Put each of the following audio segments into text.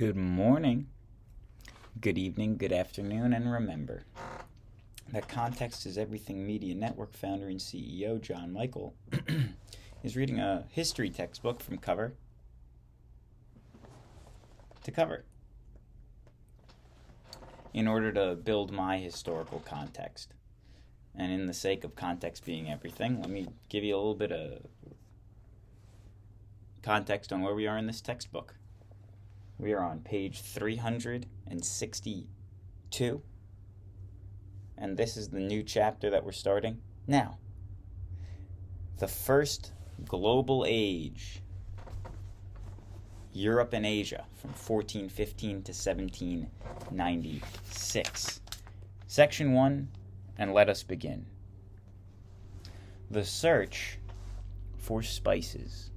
Good morning, good evening, good afternoon, and remember that Context is Everything Media Network founder and CEO John Michael is reading a history textbook from cover to cover in order to build my historical context. And in the sake of context being everything, let me give you a little bit of context on where we are in this textbook. We are on page 362, and this is the new chapter that we're starting now. The First Global Age, Europe and Asia, from 1415 to 1796. Section 1, and let us begin. The search for spices.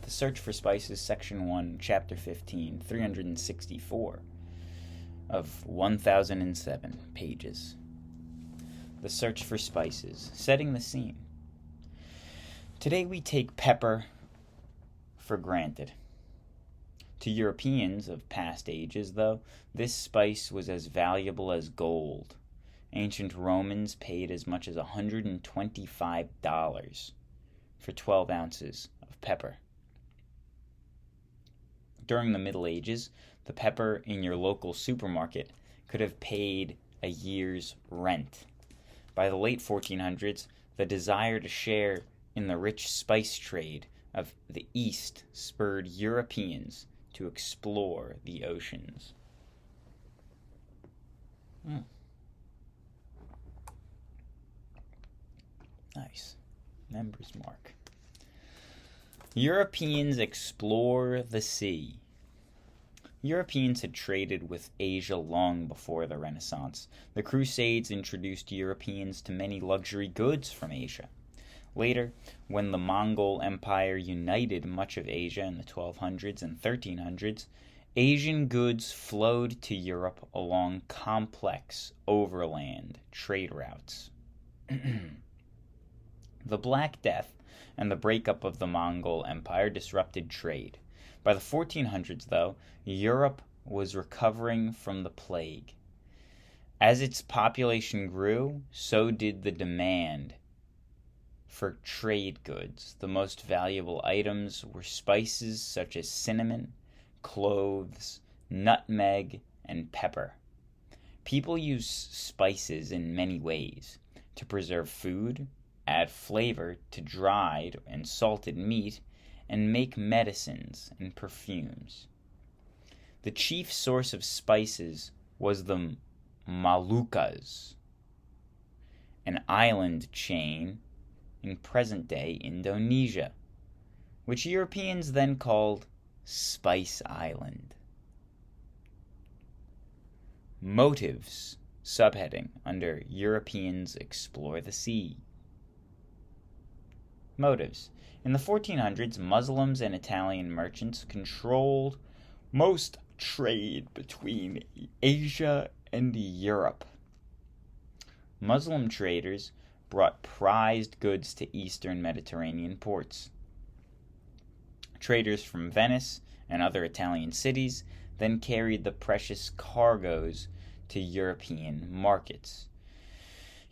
Search for Spices, Section 1, Chapter 15, 364 of 1007 pages. The search for spices, setting the scene. Today we take pepper for granted. To Europeans of past ages, though, this spice was as valuable as gold. Ancient Romans paid as much as $125 for 12 ounces of pepper. During the Middle Ages, the pepper in your local supermarket could have paid a year's rent. By the late 1400s, the desire to share in the rich spice trade of the East spurred Europeans to explore the oceans. Nice. Member's mark. Europeans explore the sea. Europeans had traded with Asia long before the Renaissance. The Crusades introduced Europeans to many luxury goods from Asia. Later, when the Mongol Empire united much of Asia in the 1200s and 1300s, Asian goods flowed to Europe along complex overland trade routes. The Black Death and the breakup of the Mongol Empire disrupted trade. By the 1400s, though, Europe was recovering from the plague. As its population grew, so did the demand for trade goods. The most valuable items were spices such as cinnamon, cloves, nutmeg, and pepper. People use spices in many ways: to preserve food, add flavor to dried and salted meat, and make medicines and perfumes. The chief source of spices was the Moluccas, an island chain in present-day Indonesia, which Europeans then called Spice Island. Motives, subheading under Europeans explore the sea. Motives. In the 1400s, Muslims and Italian merchants controlled most trade between Asia and Europe. Muslim traders brought prized goods to eastern Mediterranean ports. Traders from Venice and other Italian cities then carried the precious cargoes to European markets.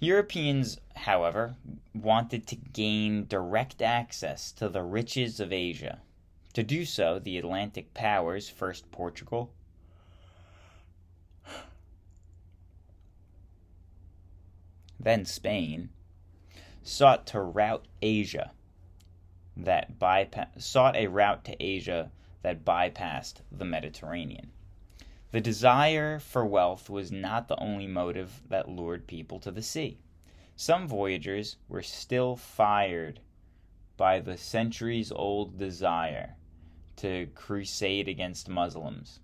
Europeans, however, wanted to gain direct access to the riches of Asia. To do so, the Atlantic powers, first Portugal, then Spain, sought a route to Asia that bypassed the Mediterranean. The desire for wealth was not the only motive that lured people to the sea. Some voyagers were still fired by the centuries-old desire to crusade against Muslims.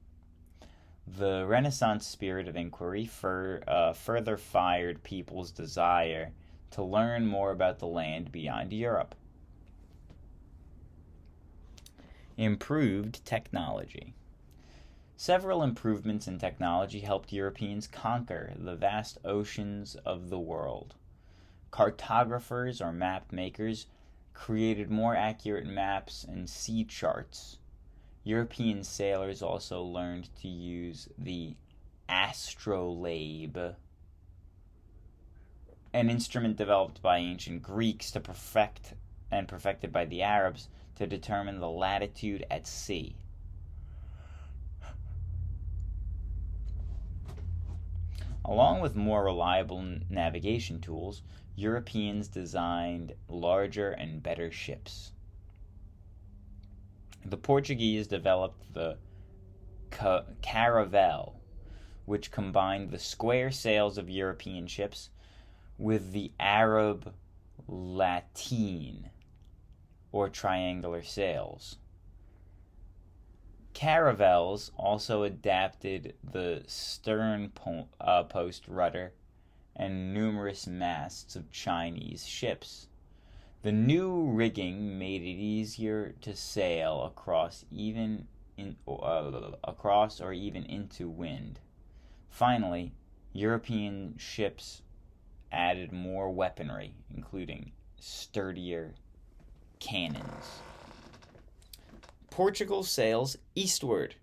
The Renaissance spirit of inquiry further fired people's desire to learn more about the land beyond Europe. Improved technology. Several improvements in technology helped Europeans conquer the vast oceans of the world. Cartographers, or map makers, created more accurate maps and sea charts European sailors also learned to use the astrolabe, an instrument developed by ancient Greeks to perfected by the Arabs to determine the latitude at sea. Along with more reliable navigation tools, Europeans designed larger and better ships. The Portuguese developed the caravel, which combined the square sails of European ships with the Arab lateen, or triangular sails. Caravels also adapted the stern post rudder and numerous masts of Chinese ships. The new rigging made it easier to sail across or even into wind. Finally, European ships added more weaponry, including sturdier cannons. Portugal sails eastward.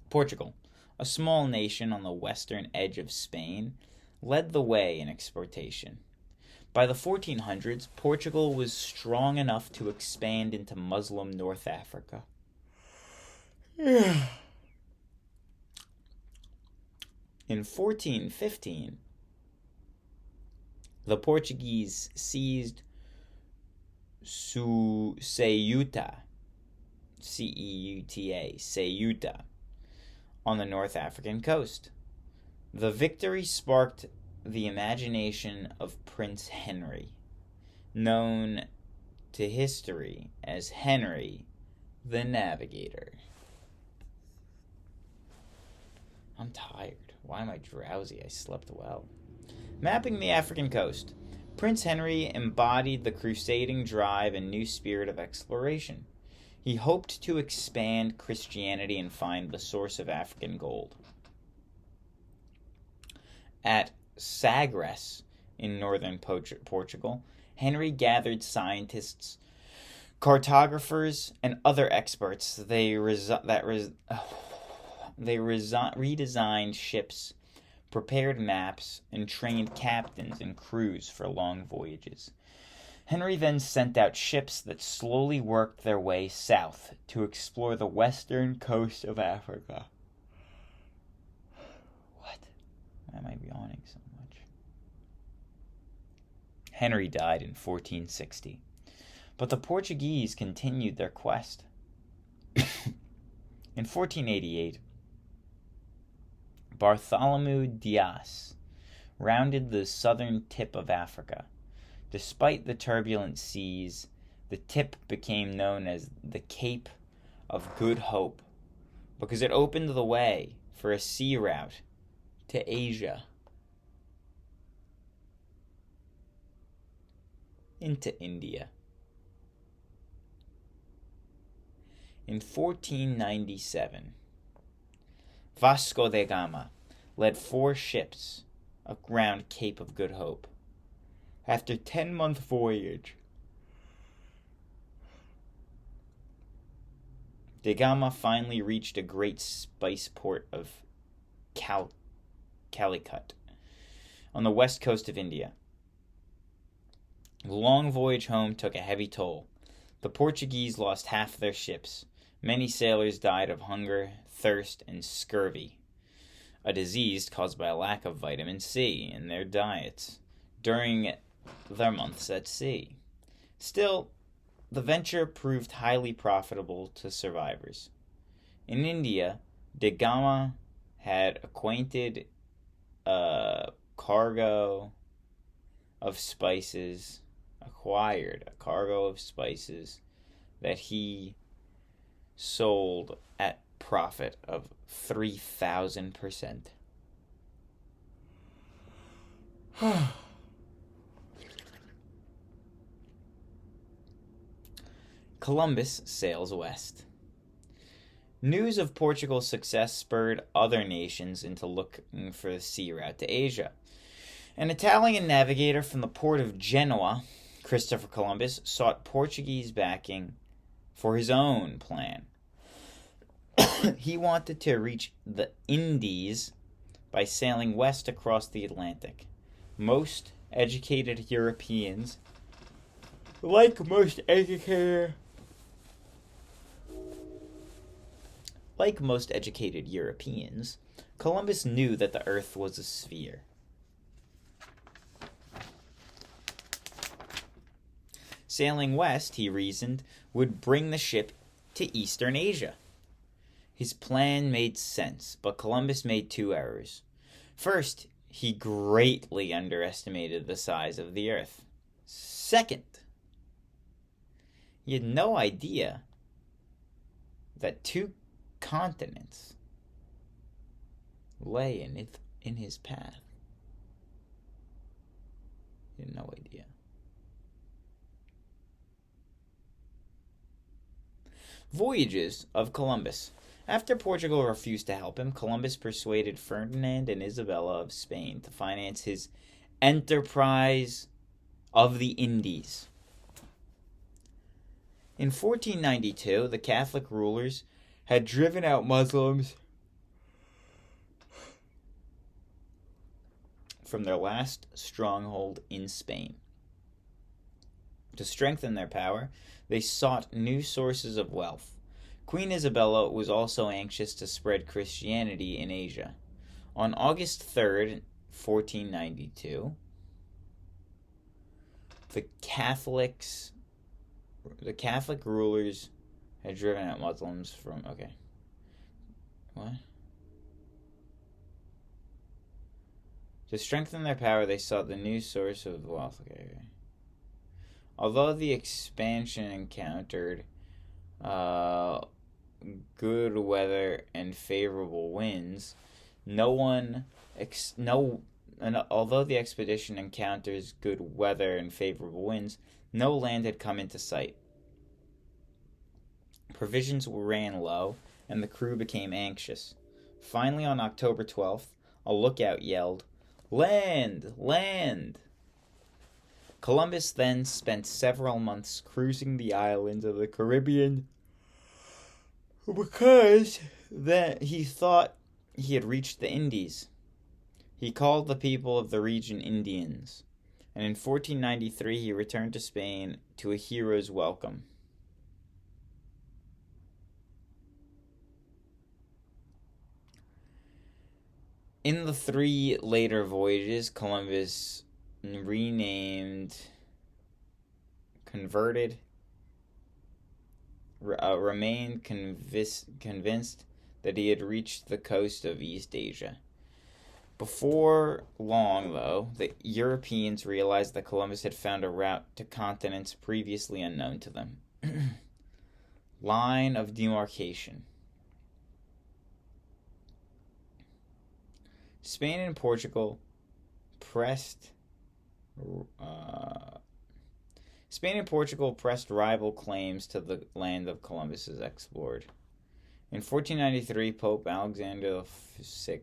Portugal, a small nation on the western edge of Spain, led the way in exportation. By the 1400s, Portugal was strong enough to expand into Muslim North Africa. In 1415, the Portuguese seized Ceuta, C-E-U-T-A, Ceuta, on the North African coast. The victory sparked the imagination of Prince Henry, known to history as Henry the Navigator. I'm tired. Why am I drowsy? I slept well. Mapping the African coast, Prince Henry embodied the crusading drive and new spirit of exploration. He hoped to expand Christianity and find the source of African gold. At Sagres, in northern Portugal, Henry gathered scientists, cartographers, and other experts. They redesigned ships, prepared maps, and trained captains and crews for long voyages. Henry then sent out ships that slowly worked their way south to explore the western coast of Africa. What? Why am I yawning so much? Henry died in 1460, but the Portuguese continued their quest. In 1488, Bartholomew Dias rounded the southern tip of Africa. Despite the turbulent seas, the tip became known as the Cape of Good Hope because it opened the way for a sea route to Asia, into India. In 1497, Vasco da Gama led 4 ships around Cape of Good Hope. After a 10-month voyage, da Gama finally reached a great spice port of Calicut on the west coast of India. The long voyage home took a heavy toll. The Portuguese lost half their ships. Many sailors died of hunger, thirst, and scurvy, a disease caused by a lack of vitamin C in their diets during their months at sea. Still, the venture proved highly profitable to survivors. In India, da Gama had acquired a cargo of spices that he sold at profit of 3,000%. Columbus sails west. News of Portugal's success spurred other nations into looking for the sea route to Asia. An Italian navigator from the port of Genoa, Christopher Columbus, sought Portuguese backing for his own plan. He wanted to reach the Indies by sailing west across the Atlantic. Most educated Europeans, like most educated Europeans, Columbus knew that the Earth was a sphere. Sailing west, he reasoned, would bring the ship to Eastern Asia. His plan made sense, but Columbus made two errors. First, he greatly underestimated the size of the Earth. Second, he had no idea that two continents lay in his path. He had no idea. Voyages of Columbus. After Portugal refused to help him, Columbus persuaded Ferdinand and Isabella of Spain to finance his enterprise of the Indies. In 1492, the Catholic rulers had driven out Muslims from their last stronghold in Spain. To strengthen their power, they sought new sources of wealth. Queen Isabella was also anxious to spread Christianity in Asia. On August 3rd, 1492, the Catholic rulers had driven out Muslims from... Okay. What? To strengthen their power, they sought the new source of wealth. Okay. Although the expansion encountered good weather and favorable winds, although the expedition encounters good weather and favorable winds, no land had come into sight. Provisions ran low, and the crew became anxious. Finally, on October 12th, a lookout yelled, "Land! Land!" Columbus then spent several months cruising the islands of the Caribbean because he thought he had reached the Indies. He called the people of the region Indians, and in 1493 he returned to Spain to a hero's welcome. In the three later voyages, Columbus remained convinced that he had reached the coast of East Asia. Before long, though, the Europeans realized that Columbus had found a route to continents previously unknown to them. Line of demarcation. Spain and Portugal pressed rival claims to the land of Columbus's explored. In 1493, Pope Alexander VI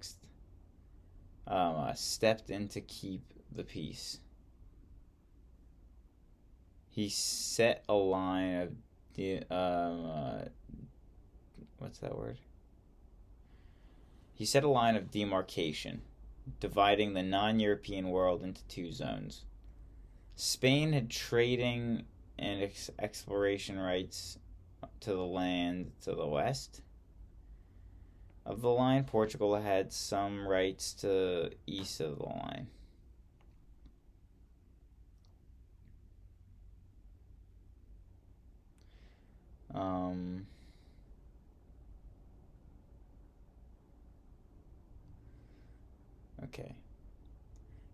stepped in to keep the peace. He set a line of He set a line of demarcation, dividing the non-European world into two zones. Spain had trading and exploration rights to the land to the west of the line. Portugal had some rights to east of the line. Okay.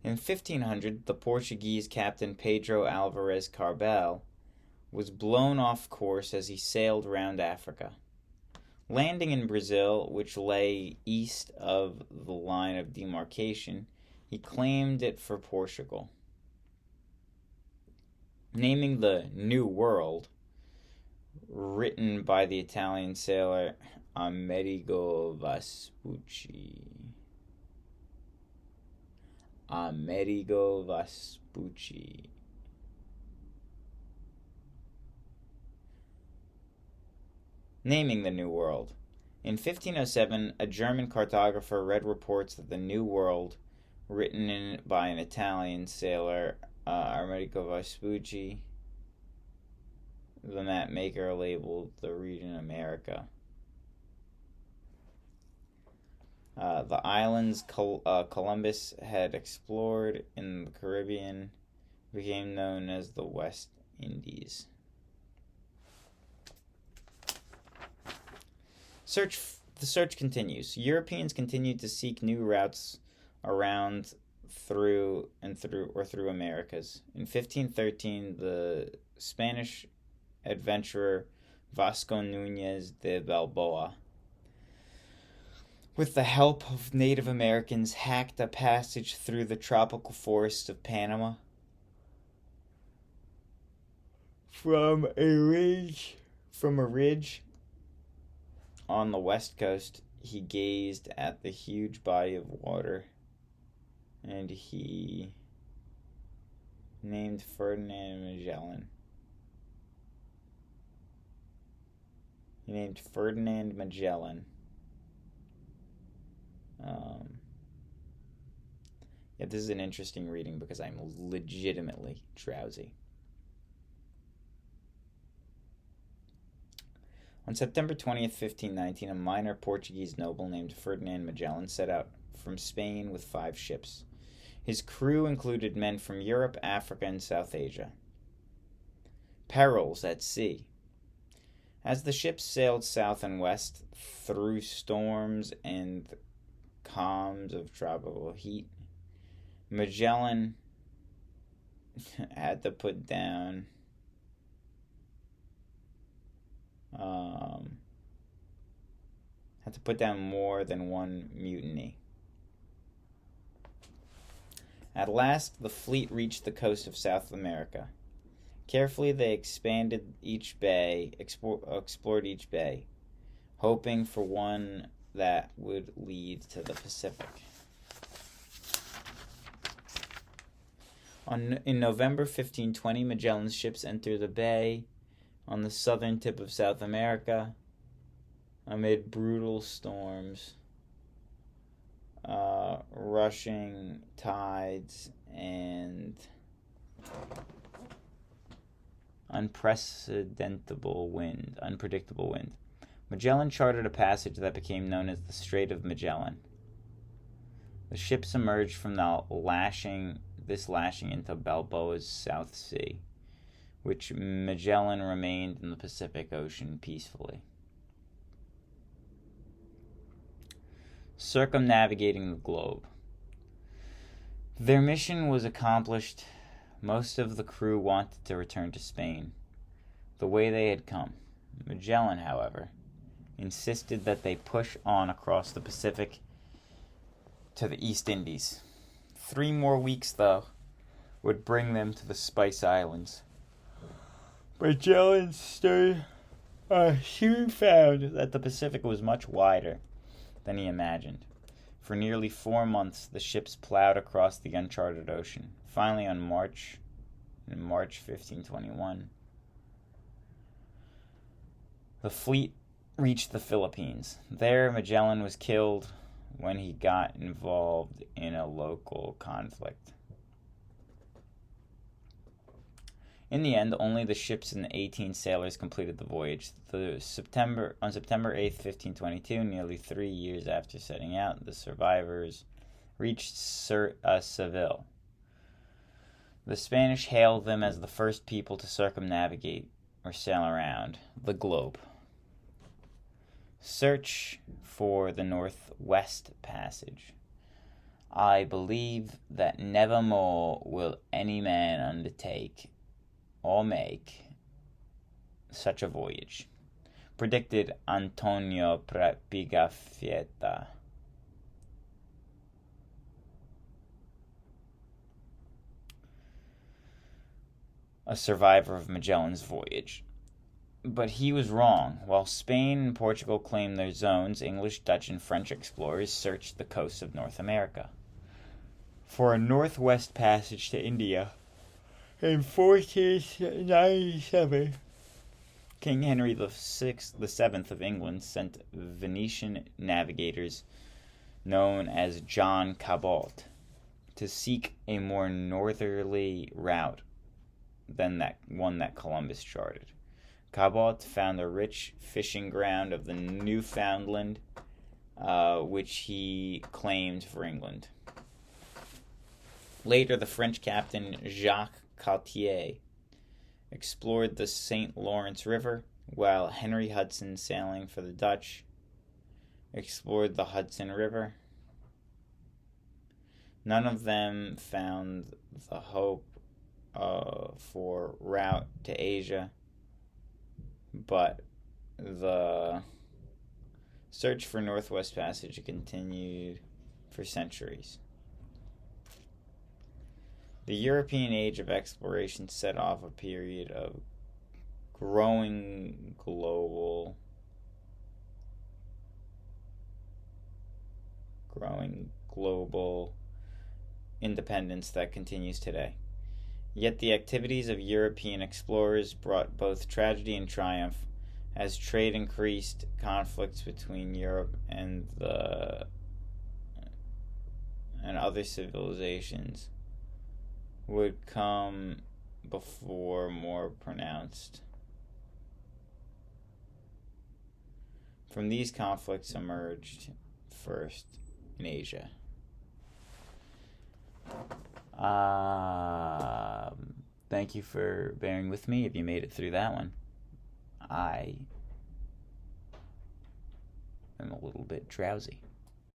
In 1500, the Portuguese captain Pedro Alvares Cabral was blown off course as he sailed round Africa. Landing in Brazil, which lay east of the line of demarcation, he claimed it for Portugal. Naming the New World, written by the Italian sailor Amerigo Vespucci. naming the New World. In 1507, a German cartographer read reports that the New World, written by an Italian sailor, Amerigo Vespucci, the map maker, labeled the region America. The islands Columbus had explored in the Caribbean became known as the West Indies. The search continues. Europeans continued to seek new routes around through Americas. In 1513, the Spanish adventurer Vasco Núñez de Balboa, with the help of Native Americans, hacked a passage through the tropical forests of Panama. From a ridge on the west coast, he gazed at the huge body of water, and he named Ferdinand Magellan. This is an interesting reading because I'm legitimately drowsy. On September 20th, 1519, a minor Portuguese noble named Ferdinand Magellan set out from Spain with 5 ships. His crew included men from Europe, Africa, and South Asia. Perils at sea. As the ships sailed south and west through storms and calms of tropical heat, Magellan had to put down more than one mutiny. At last, the fleet reached the coast of South America. Carefully, they explored each bay, hoping for one that would lead to the Pacific. In November 1520, Magellan's ships entered the bay on the southern tip of South America amid brutal storms, rushing tides, and unpredictable wind. Magellan chartered a passage that became known as the Strait of Magellan. The ships emerged from this lashing into Balboa's South Sea, which Magellan remained in the Pacific Ocean peacefully. Circumnavigating the globe. Their mission was accomplished. Most of the crew wanted to return to Spain, the way they had come. Magellan, however, insisted that they push on across the Pacific to the East Indies. 3 more weeks, though, would bring them to the Spice Islands. Magellan soon found that the Pacific was much wider than he imagined. For nearly 4 months, the ships plowed across the uncharted ocean. Finally, in March 1521, the fleet reached the Philippines. There, Magellan was killed when he got involved in a local conflict. In the end, only the ships and the 18 sailors completed the voyage. On September 8th, 1522, nearly 3 years after setting out, the survivors reached Seville. The Spanish hailed them as the first people to circumnavigate or sail around the globe. Search for the Northwest Passage. I believe that never more will any man undertake or make such a voyage, predicted Antonio Pigafetta. A survivor of Magellan's voyage. But he was wrong. While Spain and Portugal claimed their zones, English, Dutch, and French explorers searched the coasts of North America for a northwest passage to India. In 1497, King Henry the Seventh of England sent Venetian navigators known as John Cabot to seek a more northerly route than that one that Columbus charted. Cabot found a rich fishing ground of the Newfoundland, which he claimed for England. Later, the French captain Jacques Cartier explored the St. Lawrence River, while Henry Hudson, sailing for the Dutch, explored the Hudson River. None of them found the hope for route to Asia, but the search for Northwest Passage continued for centuries. The European age of exploration set off a period of growing global independence that continues today. Yet the activities of European explorers brought both tragedy and triumph, as trade increased. Conflicts between Europe and other civilizations would come before more pronounced. From these conflicts emerged first in Asia. Thank you for bearing with me if you made it through that one. I am a little bit drowsy.